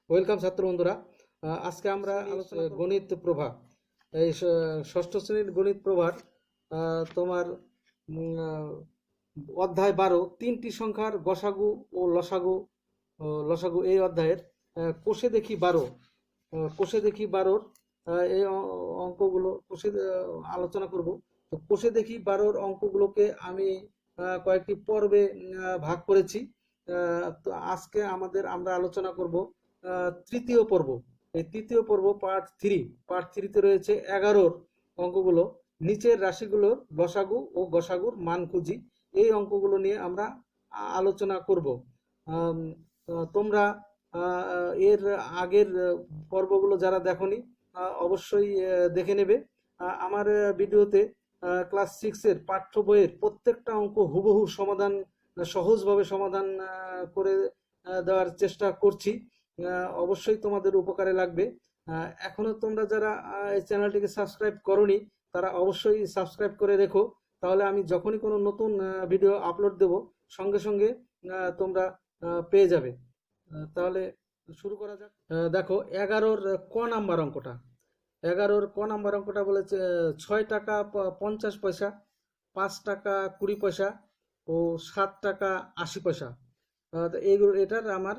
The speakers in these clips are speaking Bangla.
ওয়েলকাম ছাত্র বন্ধুরা। আজকে আমরা আলোচনা গণিত প্রভা, এই ষষ্ঠ শ্রেণীর গণিত প্রভার তোমার অধ্যায় 12 তিনটি সংখ্যার গসাগু ও লসাগু এই অধ্যায়ের কোষে দেখি 12, কোষে দেখি 12 এই অঙ্কগুলো আলোচনা করব। তো কোষে দেখি 12 অঙ্কগুলোকে আমি কয়েকটি পর্বে ভাগ করেছি। তো আজকে আমরা আলোচনা করব তৃতীয় পর্ব। এই তৃতীয় পর্ব পার্ট থ্রিতে রয়েছে 11 অঙ্কগুলো। নিচের রাশিগুলোর লসাগু ও গসাগুর মান খুঁজি, এই অঙ্কগুলো নিয়ে আমরা আলোচনা করব। তোমরা এর আগের পর্বগুলো যারা দেখোনি অবশ্যই দেখে নেবে। আমার ভিডিওতে ক্লাস 6-এর পাঠ্য বইয়ের প্রত্যেকটা অঙ্ক হুবহু সমাধান, সহজভাবে সমাধান করে দেওয়ার চেষ্টা করছি। অবশ্যই তোমাদের উপকারে লাগবে। এখনো তোমরা যারা এই চ্যানেলটিকে সাবস্ক্রাইব করোনি তারা অবশ্যই সাবস্ক্রাইব করে রেখো, তাহলে আমি যখনই কোনো নতুন ভিডিও আপলোড দেব সঙ্গে সঙ্গে তোমরা পেয়ে যাবে। তাহলে শুরু করা যাক। দেখো 11-র ক নাম্বার অঙ্কটা। 11-র ক নাম্বার অঙ্কটা বলেছে 6 টাকা 50 পয়সা, 5 টাকা 20 পয়সা ও 7 টাকা 80 পয়সা। এটার আমার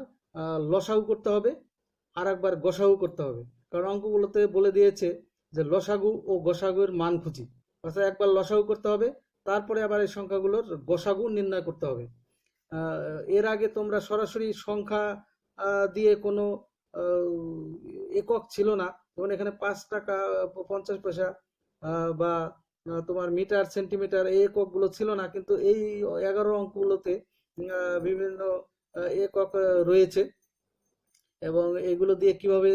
লসাগু করতে হবে, আর একবার গসাগু করতে হবে, কারণ অঙ্কগুলোতে বলে দিয়েছে যে লসাগু ও গসাগুর মান খুঁজি। অর্থাৎ একবার লসাগু করতে হবে, তারপরে আবার এই সংখ্যাগুলোর গসাগু নির্ণয় করতে হবে। এর আগে তোমরা সরাসরি সংখ্যা দিয়ে কোনো একক ছিল না, যেমন এখানে 5 টাকা 50 পয়সা বা তোমার মিটার সেন্টিমিটার এই এককগুলো ছিল না, কিন্তু এই 11 অঙ্কগুলোতে বিভিন্ন একক রয়েছে, এবং এগুলো দিয়ে কিভাবে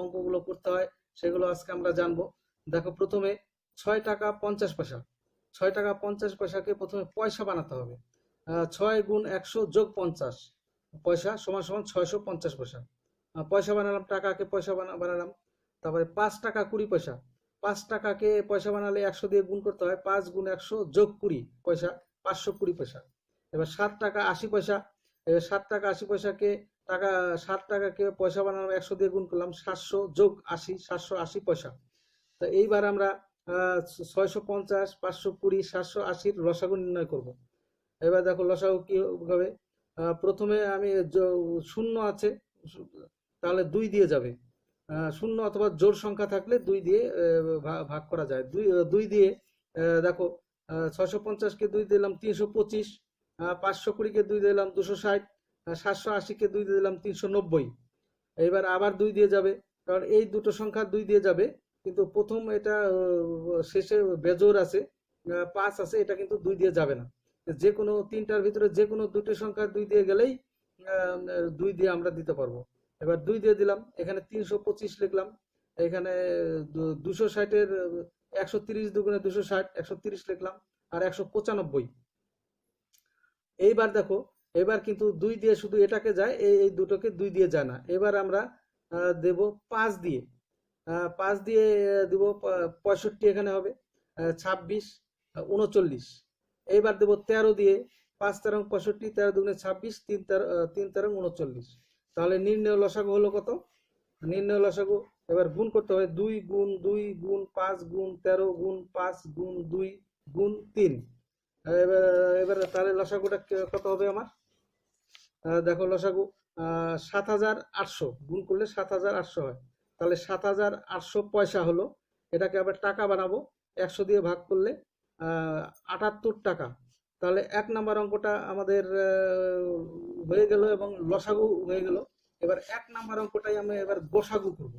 অঙ্কগুলো করতে হয় সেগুলো আজকে আমরা জানবো। দেখো প্রথমে 6 টাকা 50 পয়সা, 6 টাকা 50 পয়সাকে প্রথমে পয়সা বানাতে হবে। 6 গুণ 100 যোগ 50 পয়সা সমান সমান 650 পয়সা। পয়সা বানালাম, টাকাকে পয়সা বানালাম। তারপরে 5 টাকা 20 পয়সা, 5 টাকাকে পয়সা বানালে 100 দিয়ে গুণ করতে হয়, 5 গুণ 100 যোগ 20 পয়সা, 520 পয়সা। এবার 7 টাকা 80 পয়সা, এবার 7 টাকা 80 পয়সাকে 7 টাকাকে পয়সা বানালাম, 100 দিয়ে গুণ করলাম, 700 যোগ 80 780 পয়সা। তো এইবার আমরা 650 520 780-র লসাগু নির্ণয় করব। এবার দেখো লসাগু কি হবে। প্রথমে আমি শূন্য আছে, তাহলে 2 দিয়ে যাবে। শূন্য অথবা জোড় সংখ্যা থাকলে 2 দিয়ে ভাগ করা যায়। 2 দিয়ে দেখো 650-কে 2 দিলাম 325, 520-কে 2 দিলাম 260, 780-কে 2 দিয়ে দিলাম 390। এবার আবার 2 দিয়ে যাবে, কারণ এই দুটো সংখ্যা 2 দিয়ে যাবে, কিন্তু প্রথম এটা শেষে বেজোড় আছে, 5 আছে, এটা কিন্তু 2 দিয়ে যাবে না। যে কোনো তিনটার ভিতরে যে কোনো দুটো সংখ্যা 2 দিয়ে গেলেই 2 দিয়ে আমরা দিতে পারবো। এবার 2 দিয়ে দিলাম, এখানে 325 লিখলাম, এখানে 260-এর 130 দুগুণে 260, 130 লিখলাম, আর 195। এইবার দেখো, এবার কিন্তু 2 দিয়ে শুধু এটাকে যায়, এই দুটোকে 2 দিয়ে যায় না। এবার আমরা দেব 5 দিয়ে, 5 দিয়ে দেব 65, এখানে হবে 26, 39। এইবার দেব 13 দিয়ে, 5 13 65, 13 দুগুণে 26, 3 13 39। তাহলে নির্ণয় লসাগু হলো কত? নির্ণয় লসাগু এবার গুণ করতে হবে, 2 গুণ 2 গুণ 5 গুণ 13 গুণ 5 গুণ 2 গুণ 3। এবার এবার তাহলে লসাগুটা কত হবে আমার? দেখো লসাগু 7800 গুণ করলে 7800 হয়, তাহলে 7800 পয়সা হলো। এটাকে আবার টাকা বানাবো, 100 দিয়ে ভাগ করলে 78 টাকা। তাহলে 1 নাম্বার অঙ্কটা আমাদের হয়ে গেল এবং লসাগু হয়ে গেল। এবার 1 নাম্বার অঙ্কটাই আমি এবার গোসাগু করব।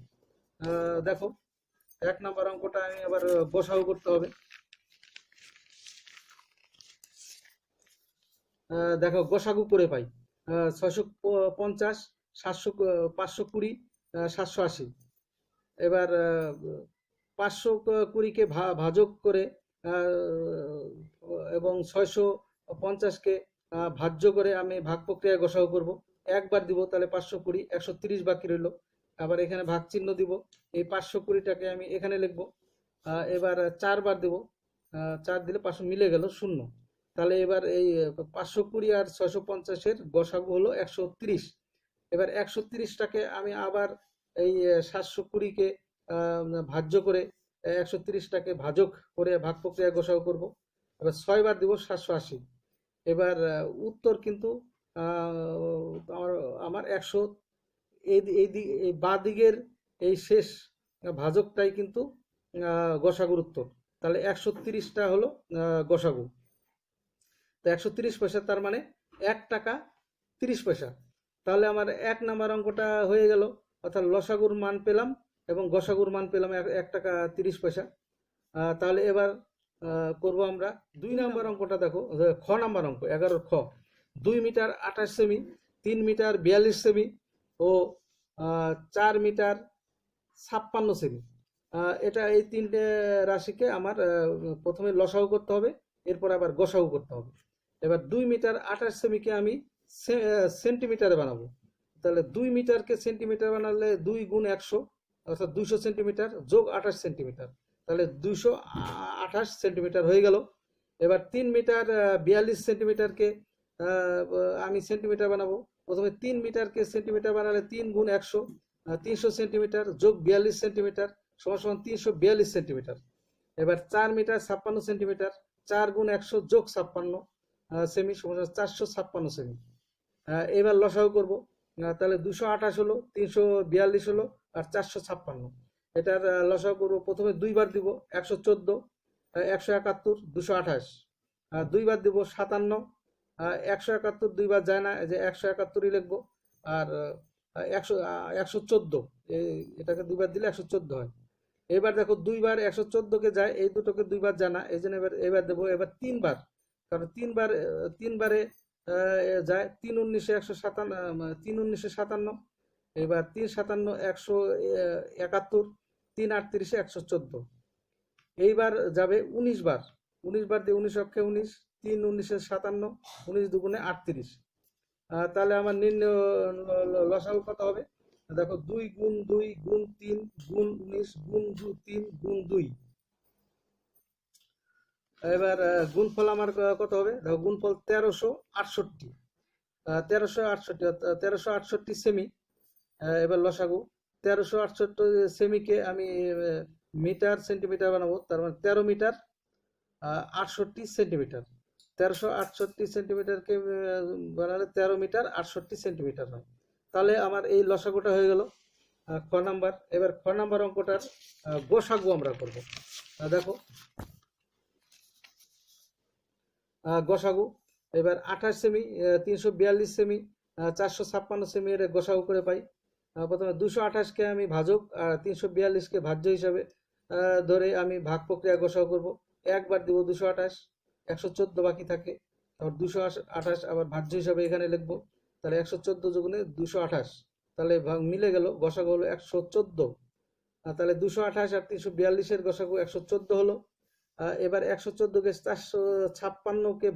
দেখো 1 নাম্বার অঙ্কটা আমি এবার গোসাগু করতে হবে। দেখো গোসাগু করে পাই 650 700 520 780। এবার 520-কে ভাজক করে এবং 650-কে ভাজ্য করে আমি ভাগ প্রক্রিয়ায় গোসাগু করব। একবার দিব, তাহলে 520, 130 বাকি রইল। আবার এখানে ভাগ চিহ্ন দিব, এই 520টাকে আমি এখানে লিখব। এবার 4 বার দেব, 4 দিলে 500 মিলে গেল 0। তাহলে এবার এই 520 আর 650-এর গসাগু হলো 130। এবার 130টাকে আমি আবার এই 720কে ভাজ্য করে 130টাকে ভাজক করে ভাগ প্রক্রিয়া গোসাগু করব। এবার 6 বার দিব 780। এবার উত্তর কিন্তু আমার আমার 100, এই বাঁ দিকের এই শেষ ভাজকটাই কিন্তু গসাগুর উত্তর। তাহলে 130টা হলো গসাগু। তো 130 পয়সা, তার মানে 1 টাকা 30 পয়সা। তাহলে আমার 1 নাম্বার অঙ্কটা হয়ে গেল, অর্থাৎ লসাগুর মান পেলাম এবং গসাগুর মান পেলাম 1 টাকা 30 পয়সা। তাহলে এবার করব আমরা 2 নাম্বার অঙ্কটা। দেখো খ নাম্বার অঙ্ক, 11 খ। 2 মিটার 28 সেমি, 3 মিটার 42 সেমি ও 4 মিটার 56 সেমি। এটা এই তিনটে রাশিকে আমার প্রথমে লসাগু করতে হবে, এরপর আবার গসাগু করতে হবে। এবার 2 মিটার 28 সেমিকে আমি সেন্টিমিটারে বানাবো। তাহলে 2 মিটারকে সেন্টিমিটার বানালে 2 গুণ 100, অর্থাৎ 200 সেন্টিমিটার যোগ 28 সেন্টিমিটার, তাহলে 228 সেন্টিমিটার হয়ে গেল। এবার 3 মিটার 42 সেন্টিমিটারকে আমি সেন্টিমিটার বানাবো। প্রথমে 3 মিটারকে সেন্টিমিটার বানালে 3 গুণ 100, 300 সেন্টিমিটার যোগ 42 সেন্টিমিটার সমান সমান 342 সেন্টিমিটার। এবার 4 মিটার 56 সেন্টিমিটার, 4 গুণ 100 যোগ 56 সেমি সমান 456 সেমি। এবার লসাগু করব। তাহলে 228 হলো, 342 হলো আর 456। এটার লসাগু করব। প্রথমে 2 বার দিব 114, 171, 228। 2 বার দিব 57, 171 2 বার যায় না, এই যে 171ই লিখবো। আর 114, এটাকে 2 বার দিলে 114 হয়। এবার দেখো 2 বার 114কে যায়, এই দুটোকে 2 বার জানা, এই জন্য এবার দেবো এবার 3 বার, কারণ 3 বারে যায়। 3 19 157, 3 19 57, এবার 3 57 171, 3 38 114। এইবার যাবে 19 বার, 19 বার দিয়ে 19 অক্ষে 19, 3 19 57, 19 দুগুণে 38। তাহলে আমার নির্ণয় লসাগু কত হবে? দেখো 2 গুণ 2 গুণ 3 গুণ 19 গুণ 3 গুণ 2। এবার গুণফল আমার কত হবে? দেখো গুণফল 1368, 1368 সেমি। এবার লসাগু 1368 সেমিকে আমি মিটার সেন্টিমিটার বানাবো, তার মানে 13 মিটার 68 সেন্টিমিটার। 1368 সেন্টিমিটারকে বানালে 13 মিটার 68 সেন্টিমিটার হয়। তাহলে আমার এই লসাগুটা হয়ে গেল খ নাম্বার। এবার খ নাম্বার অঙ্কটার গোসাগু আমরা করব। দেখো গোসাগু। এবার 28 সেমি, 342 সেমি, 456 সেমি এর গোসাগু করে পাই। প্রথমে 228কে আমি ভাজক আর 342কে ভাজ্য হিসাবে ধরে আমি ভাগ প্রক্রিয়া গোসাগু করব। একবার দিব 228, 114 বাকি থাকে, তারপর 228 আবার ভাজ্য হিসাবে এখানে লিখবো। তাহলে 114 যোগুনে 228, তাহলে মিলে গেল, গোসাগু হলো 114। তাহলে 228 আর 342 এর গোসাগু 114 হলো। এবার 114কে 456কে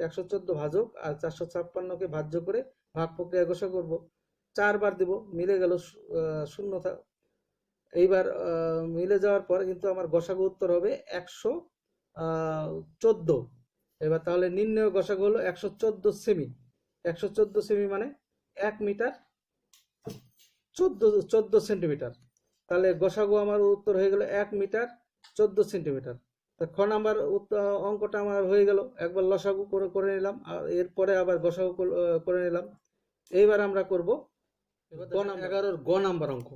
114 ভাজক আর 456কে ভাজ্য করে ভাগ প্রক্রিয়া গোসাগু করব। 4 বার দিব, মিলে গেল শূন্যতা। এইবার মিলে যাওয়ার পরে কিন্তু আমার গোসাগু উত্তর হবে 114। এবার তাহলে নির্ণয় গোসাগু হলো 114 সেমি। 114 সেমি মানে 1 মিটার 14 সেন্টিমিটার। তাহলে গোসাগু আমার উত্তর হয়ে গেল 1 মিটার 14 সেন্টিমিটার। তা খ নাম্বার অঙ্কটা আমার হয়ে গেল, একবার লসাগু করে নিলাম আর এরপরে আবার গোসাগু করে নিলাম। এইবার আমরা করব 11 গ নাম্বার অঙ্ক।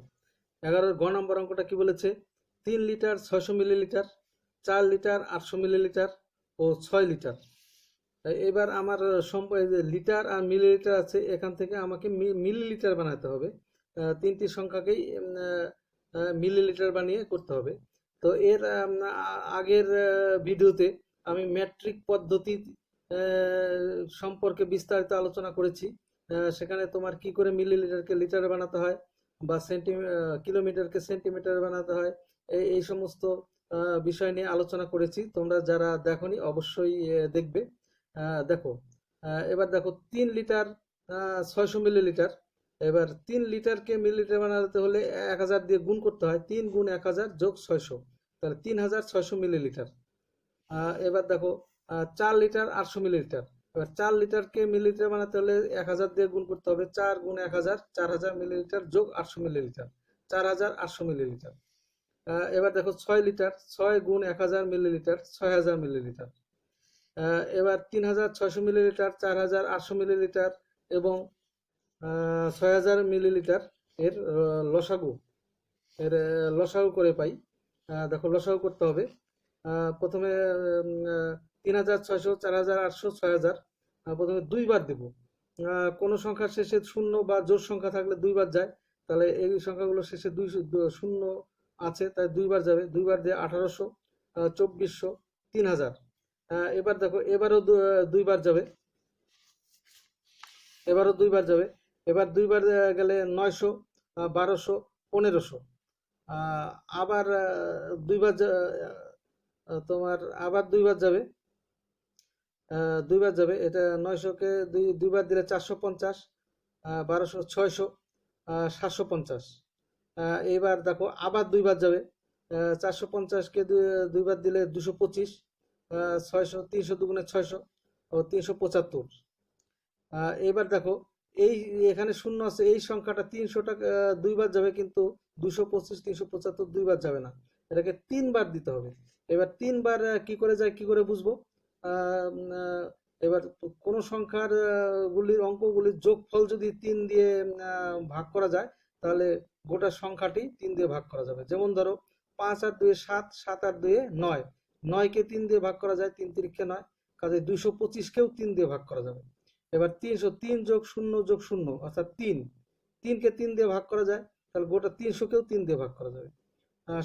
11 গ নাম্বার অঙ্কটা কি বলেছে? 3 লিটার 600 মিলিলিটার, 4 লিটার 800 মিলিলিটার ও 6 লিটার। এবার আমার লিটার আর মিলিলিটার আছে, এখান থেকে আমাকে মিলিলিটার বানাতে হবে। তিনটি সংখ্যাকেই মিলিলিটার বানিয়ে করতে হবে। তো এর আগের ভিডিওতে আমি মেট্রিক পদ্ধতি সম্পর্কে বিস্তারিত আলোচনা করেছি। সেখানে তোমার কি করে মিলিলিটারকে লিটারে বানাতে হয় বা কিলোমিটারকে সেন্টিমিটারে বানাতে হয়, এই সমস্ত বিষয় নিয়ে আলোচনা করেছি। তোমরা যারা দেখোনি অবশ্যই দেখবে। দেখো এবার দেখো 3 লিটার 600 মিলিলিটার। এবার 3 লিটারকে মিলিলিটার বানাতে হলে 1000 দিয়ে গুণ করতে হয়, 3 গুণ 1000 যোগ 600, তাহলে 3600 মিলিলিটার। এবার দেখো 4 লিটার 800 মিলিলিটার। এবার 4 লিটারকে মিলিলিটার বানাতে হলে 1000 দিয়ে গুণ করতে হবে, 4 গুণ 1000, 4000 মিলিলিটার যোগ 800 মিলিলিটার, 4800 মিলিলিটার। এবার দেখো 6 লিটার, 6 গুণ 1000 মিলিলিটার, 6000 মিলিলিটার। এবার 3600 মিলিলিটার, 4800 মিলিলিটার এবং 6000 মিলিলিটার এর লসাগু, লসাগু করে পাই। দেখো লসাগু করতে হবে। প্রথমে 3600, 4800, 6000 প্রথমে 2 বার দেব। কোনো সংখ্যার শেষে শূন্য বা জোড় সংখ্যা থাকলে 2 বার যায়, তাহলে এই সংখ্যাগুলো শেষে 2 শূন্য আছে, তাই 2 বার যাবে। 2 বার দিয়ে 1800, 2400, 3000। এবার দেখো এবারও 2 বার যাবে, এবারও 2 বার যাবে। এবার 2 বার গেলে 900, 1200, 1500। আবার 2 বার তোমার আবার 2 বার যাবে, 2 বার যাবে। এটা 900-কে 2 বার দিলে 450, 1200, 600, 750। এবার দেখো আবার 2 বার যাবে, 450-কে 2 বার দিলে 225, 600, 300 দুগুণে 600 ও 375। এবার দেখো এই এখানে শূন্য আছে, এই সংখ্যাটা 300টা 2 বার যাবে, কিন্তু 225, 375 2 বার যাবে না, এটাকে 3 বার দিতে হবে। এবার 3 বার কি করে যায়, কি করে বুঝবো? এবার কোন সংখ্যার গুলির অঙ্কগুলির যোগফল যদি 3 দিয়ে ভাগ করা যায়, তাহলে গোটা সংখ্যাটি 3 দিয়ে ভাগ করা যাবে। যেমন ধরো 5 আর 2 7, 7 আর 2 9, 9-কে 3 দিয়ে ভাগ করা যায়, 3 তিরিক্ষে 9, কাজে 225-কেও 3 দিয়ে ভাগ করা যাবে। এবার 303 যোগ 0 যোগ 0 অর্থাৎ 3, 3-কে 3 দিয়ে ভাগ করা যায়, তাহলে গোটা 300-কেও 3 দিয়ে ভাগ করা যাবে।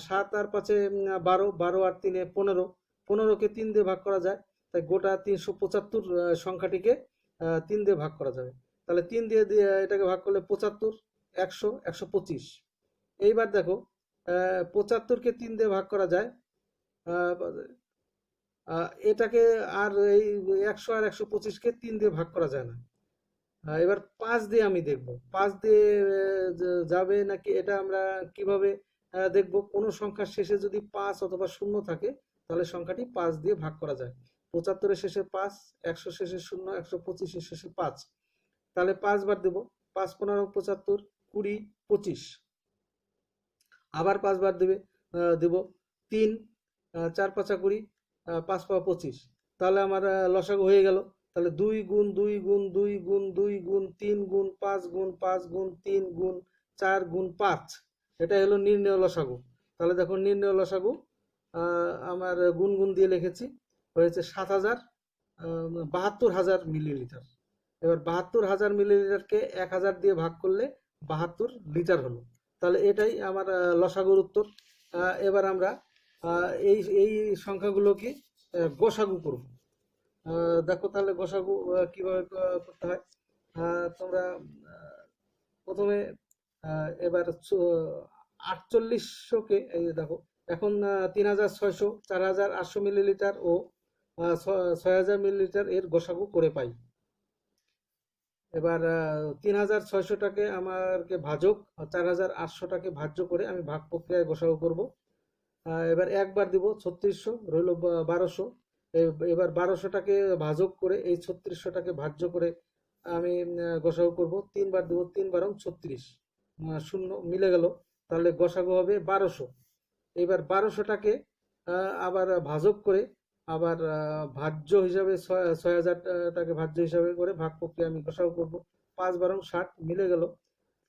7 আর 5-এ 12, 12 আর 3-এ 15, 15-কে 3 দিয়ে ভাগ করা যায়, তাই গোটা 375 সংখ্যাটিকে 3 দিয়ে ভাগ করা যাবে। তাহলে 3 দিয়ে এটাকে ভাগ করলে 75, 100, 125। এইবার দেখো 75-কে 3 দিয়ে ভাগ করা যায়, এটাকে আর এই 100 আর 125-কে 3 দিয়ে ভাগ করা যায় না। এবার 5 দিয়ে আমি দেখব, 5 দিয়ে যাবে নাকি, এটা আমরা কিভাবে দেখব? কোনো সংখ্যার শেষে যদি 5 অথবা 0 থাকে, তাহলে সংখ্যাটি 5 দিয়ে ভাগ করা যায়। 75-এর শেষে 5, 100 শেষে 0, 125-এর শেষে 5, তাহলে 5 বার দেব। 5 15 75, 20 25, আবার 5 বার দেব। 3 4 5 20, 5 5 25, তাহলে আমার লসাগু হয়ে গেল। তাহলে 2 গুণ 2 গুণ 2 গুণ 2 গুণ 3 গুণ 5 গুণ 5 গুণ 3 গুণ 4 গুণ 5, এটা হলো নির্ণেয় লসাগু। তাহলে দেখো নির্ণেয় লসাগু আমার গুণ গুণ দিয়ে লিখেছি, হয়েছে 72,000 মিলিলিটার। এবার 72,000 মিলিলিটারকে 1000 দিয়ে ভাগ করলে 72 লিটার হলো। তাহলে এটাই আমার লসাগুর উত্তর। এবার আমরা এই এই সংখ্যাগুলোকে গোসাগু করব। দেখো তাহলে গোসাগু কিভাবে করতে হয়। তোমরা প্রথমে এবার 4800-কে এই দেখো, এখন 3600, 4800 মিলিলিটার ও 6000 মিলিলিটার এর গোসাগু করে পাই। এবার 3600টাকে আমাকে ভাজক, 4800টাকে ভাজ্য করে আমি ভাগ প্রক্রিয়ায় গোসাগু করব। এবার একবার দিব, 3600 রইল 1200। এবার 1200টাকে ভাজক করে এই 3600টাকে ভাজ্য করে আমি গোসাগু করব। 3 বার দেব, 3 বারং 36, 0 মিলে গেল, তাহলে গোসাগু হবে 1200। এবার 1200টাকে আবার ভাজক করে আবার ভাজ্য হিসাবে 6000টাকে ভাজ্য হিসাবে করে ভাগ প্রক্রিয়া আমি গোসাগু করব। 5 বারং 60 মিলে গেল,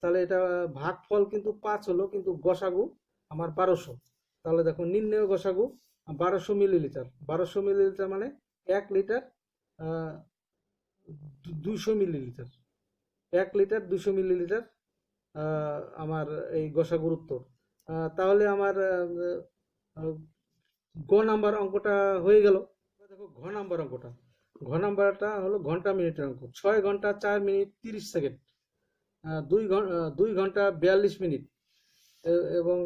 তাহলে এটা ভাগফল কিন্তু 5 হলো, কিন্তু গোসাগু আমার 1200। তাহলে দেখো নির্ণেয় গোসাগু 1200 মিলিলিটার। 1200 মিলিলিটার মানে 1 লিটার 200 মিলিলিটার, 1 লিটার 200 মিলিলিটার আমার এই গোসাগুর উত্তর। তাহলে আমার গ নাম্বার অঙ্কটা হয়ে গেল। দেখো ঘ নাম্বার অঙ্কটা, ঘ নাম্বারটা হলো ঘন্টা মিনিটের অঙ্ক। 6 ঘন্টা 4 মিনিট 30 সেকেন্ড, 2 ঘন্টা 42 মিনিট এবং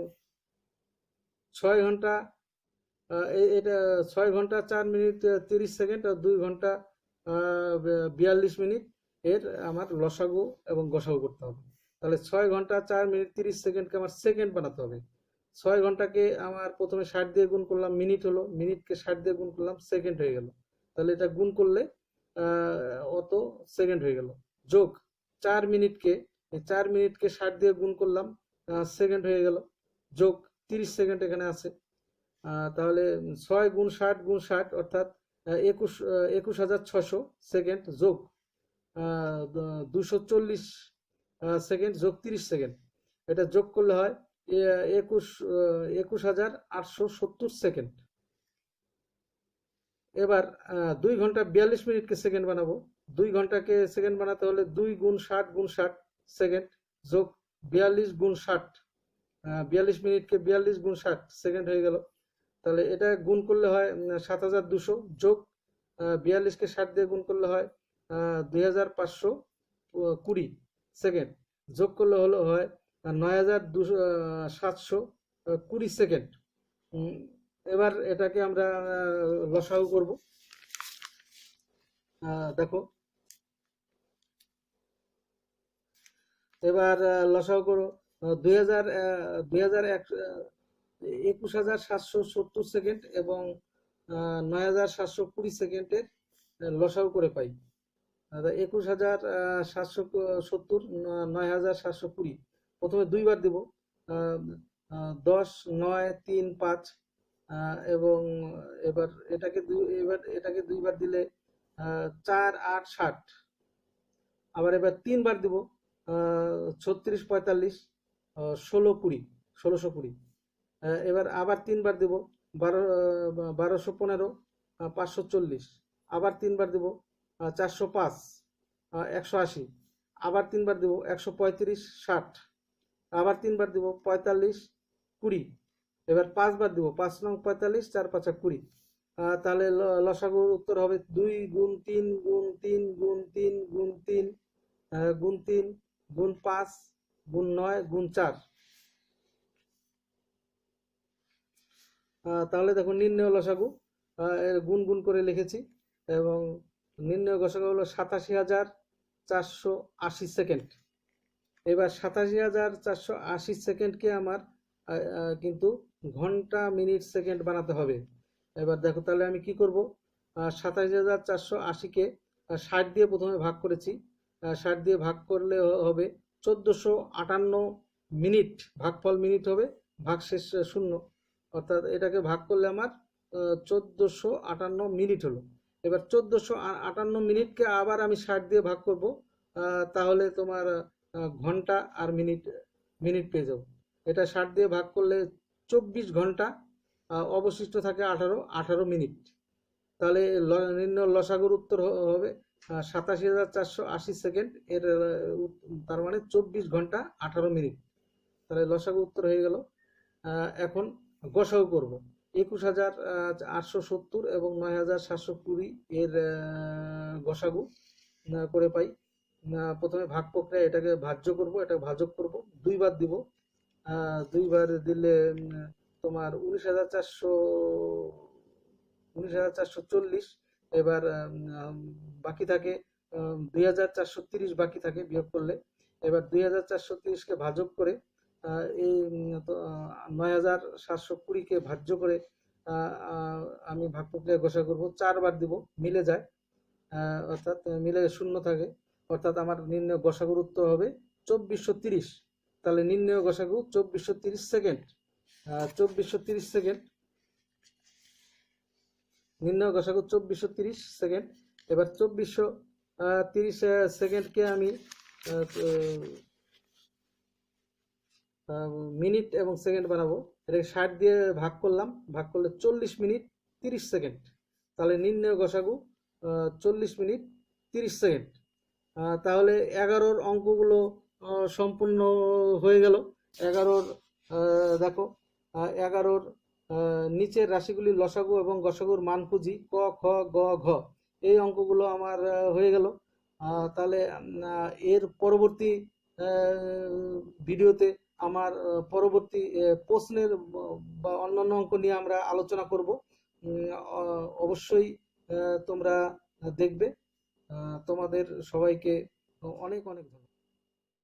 6 ঘন্টা এটা 6 ঘন্টা 4 মিনিট 30 সেকেন্ড আর 2 ঘন্টা 42 মিনিট এর আমার লসাগু এবং গসাগু করতে হবে। তাহলে 6 ঘন্টা 4 মিনিট 30 সেকেন্ডকে আমার সেকেন্ড বানাতে হবে। 6 ঘন্টাকে আমার প্রথমে 60 দিয়ে গুণ করলাম, মিনিট হলো, মিনিটকে 60 দিয়ে গুণ করলাম, সেকেন্ড হয়ে গেল। তাহলে এটা গুণ করলে অত সেকেন্ড হয়ে গেল। যোগ 4 মিনিটকে, 4 মিনিটকে 60 দিয়ে গুণ করলাম, সেকেন্ড হয়ে গেল। যোগ 30 সেকেন্ড এখানে আছে। তাহলে 6 গুণ 60 গুণ 60 অর্থাৎ 21,600 সেকেন্ড, যোগ 240 সেকেন্ড, যোগ 30 সেকেন্ড। এটা যোগ করলে হয় 21,870 সেকেন্ড। এবার 2 ঘন্টা 42 মিনিটকে সেকেন্ড বানাবো। 2 ঘন্টাকে সেকেন্ড বানাতে হলে 2 গুণ 60 গুণ 60 সেকেন্ড, যোগ 42 গুণ 60, 42 মিনিটকে 42 গুণ 60 সেকেন্ড হয়ে গেল। তাহলে এটা গুণ করলে হয় 7,200, যোগ 42কে 60 দিয়ে গুণ করলে হয় 2,520 সেকেন্ড, যোগ করলে হয় 9,720 সেকেন্ড। এবার এটাকে আমরা লসাগু করব। দেখো, এবার লসাগু করো। 21,770 সেকেন্ড এবং 9,720 সেকেন্ডের লসাগু করে পাই। 21,770, 9,720 প্রথমে 2 বার দেব, 10, 9, 3, 5, এবং এবার এটাকে 2 বার দিলে 4, 8, 60। আবার এবার 3 বার দেব, 36, 45, 16, 20, 1620। এবার আবার 3 বার দেব, 1215, 540। আবার 3 বার দেব, 405, 180। আবার 3 বার দেব, 135, 60। আবার 3 বার দেব, 45, 20। এবার 5 বার দেব, 5 নং 45, 4 5 20। তাহলে লসাগুর উত্তর হবে 2 গুণ 3 গুণ 3 গুণ 3 গুণ 3 গুণ 3 গুণ 5 গুণ 9 গুণ 4। তাহলে দেখো নির্ণয় লসাগু গুণ গুণ করে লিখেছি, এবং নির্ণয় লসাগু হলো 87,480 সেকেন্ড। এবার 87,480 সেকেন্ডকে আমার কিন্তু ঘন্টা মিনিট সেকেন্ড বানাতে হবে। এবার দেখো, তাহলে আমি কি করব, 87,480কে 60 দিয়ে প্রথমে ভাগ করেছি, 60 দিয়ে ভাগ করলে হবে 1458 মিনিট, ভাগফল মিনিট হবে, ভাগশেষ শূন্য, অর্থাৎ এটাকে ভাগ করলে আমার 1458 মিনিট হলো। এবার 1458 মিনিটকে আবার আমি 60 দিয়ে ভাগ করব, তাহলে তোমার ঘন্টা আর মিনিট মিনিট পেয়ে যাবো। এটা 60 দিয়ে ভাগ করলে 24 ঘন্টা, অবশিষ্ট থাকে 18 মিনিট। তাহলে নির্ণয় লসাগুর উত্তর হবে 87,480 সেকেন্ড, এর তার মানে 24 ঘন্টা 18 মিনিট। তাহলে লসাগু উত্তর হয়ে গেল। এখন গসাগু করব। 21,870 এবং 9,720 এর গসাগু করে পাই। প্রথমে ভাগ প্রক্রিয়া, এটাকে ভাজ্য করব, এটাকে ভাজক করব, 2 বার দিব, 2 বার দিলে তোমার 19,440। এবার বাকি থাকে 2,430 বাকি থাকে বিয়োগ করলে। এবার 2,430কে ভাজক করে এই 9,720কে ভাজ্য করে আমি ভাগ প্রক্রিয়া ঘোষণা করব। 4 বার দিব, মিলে যায়, অর্থাৎ মিলে শূন্য থাকে, অর্থাৎ আমার নির্ণয় গসাগুর উত্তর হবে 2430। তাহলে নির্ণয় গসাগু 2430 সেকেন্ড, 2430 সেকেন্ড, নির্ণয় গসাগু 2430 সেকেন্ড। এবার 2430 সেকেন্ডকে আমি মিনিট এবং সেকেন্ড বানাবো। এটাকে 60 দিয়ে ভাগ করলাম, ভাগ করলে 40 মিনিট 30 সেকেন্ড। তাহলে নির্ণয় গসাগু 40 মিনিট 30 সেকেন্ড। তাহলে 11-র অঙ্কগুলো সম্পূর্ণ হয়ে গেল। 11-র দেখো, 11-র নিচের রাশিগুলি লসাগু এবং গসাগুর মান খুঁজি, ক, খ, গ, ঘ, এই অঙ্কগুলো আমার হয়ে গেল। তাহলে এর পরবর্তী ভিডিওতে আমার পরবর্তী প্রশ্নের বা অন্যান্য অঙ্ক নিয়ে আমরা আলোচনা করব। অবশ্যই তোমরা দেখবে। তোমাদের সবাইকে অনেক অনেক ধন্যবাদ।